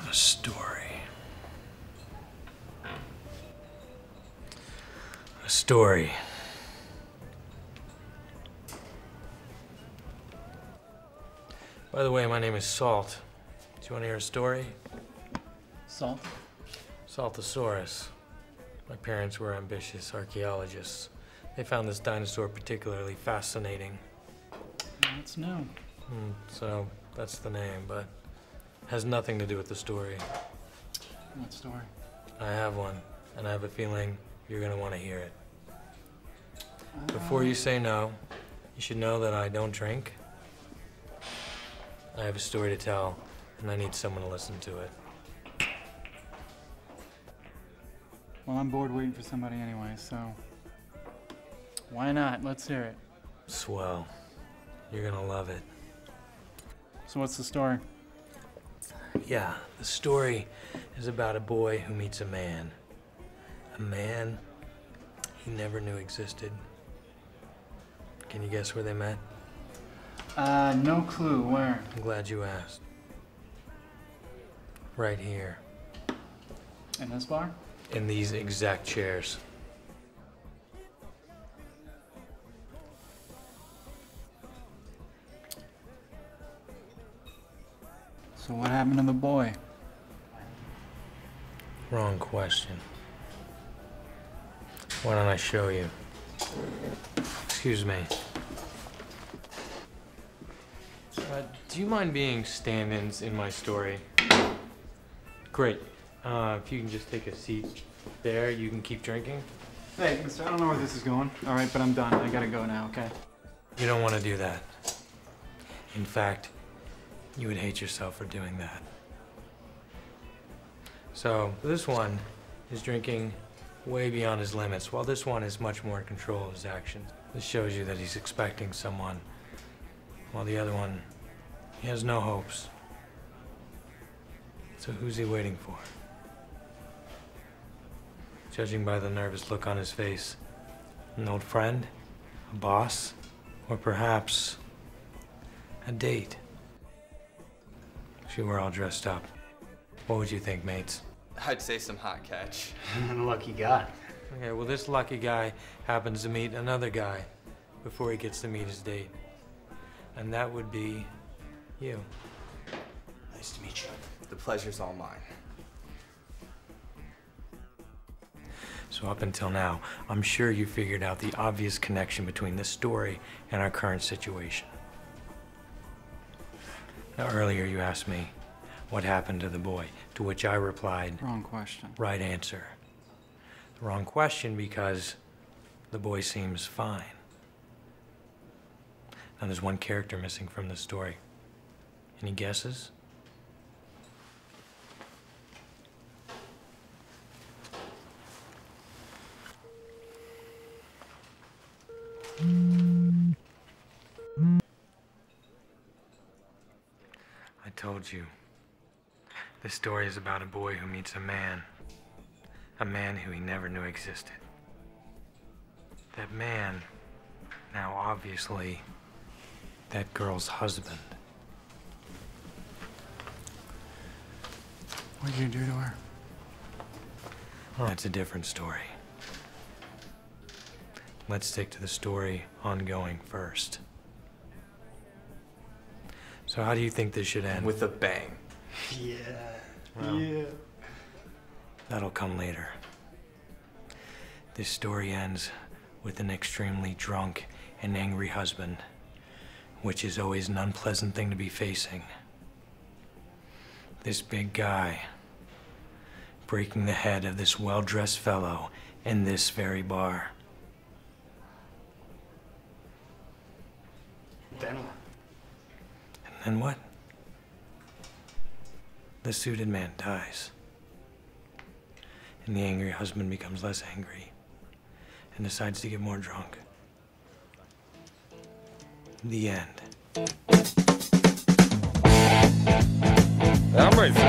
A story. A story. By the way, my name is Salt. Do you want to hear a story? Salt? Saltosaurus. My parents were ambitious archaeologists. They found this dinosaur particularly fascinating. That's new. So that's the name, but has nothing to do with the story. What story? I have one, and I have a feeling you're gonna want to hear it. Before you say no, you should know that I don't drink. I have a story to tell, and I need someone to listen to it. Well, I'm bored waiting for somebody anyway, so why not? Let's hear it. Swell. You're gonna love it. So what's the story? Yeah, the story is about a boy who meets a man. A man he never knew existed. Can you guess where they met? No clue. Where? I'm glad you asked. Right here. In this bar? In these exact chairs. So what happened to the boy? Wrong question. Why don't I show you? Excuse me. Do you mind being stand-ins in my story? Great. If you can just take a seat there, you can keep drinking. Hey, mister, I don't know where this is going. All right, but I'm done. I gotta go now, okay? You don't want to do that. In fact, you would hate yourself for doing that. So, this one is drinking way beyond his limits, while this one is much more in control of his actions. This shows you that he's expecting someone, while the other one, he has no hopes. So who's he waiting for? Judging by the nervous look on his face, an old friend, a boss, or perhaps a date. If you were all dressed up, what would you think, mates? I'd say some hot catch. Lucky guy. Okay, well, this lucky guy happens to meet another guy before he gets to meet his date. And that would be you. Nice to meet you. The pleasure's all mine. So up until now, I'm sure you figured out the obvious connection between this story and our current situation. Now, earlier you asked me what happened to the boy, to which I replied, Wrong question. right answer. The wrong question because the boy seems fine. Now there's one character missing from this story. Any guesses? I told you. This story is about a boy who meets a man who he never knew existed. That man, now obviously, that girl's husband. What did you do to her? Well, that's a different story. Let's stick to the story ongoing first. So how do you think this should end? With a bang. Yeah. Well, Yeah. That'll come later. This story ends with an extremely drunk and angry husband, which is always an unpleasant thing to be facing. This big guy breaking the head of this well-dressed fellow in this very bar. Then what? And then what? The suited man dies. And the angry husband becomes less angry and decides to get more drunk. The end. I'm ready for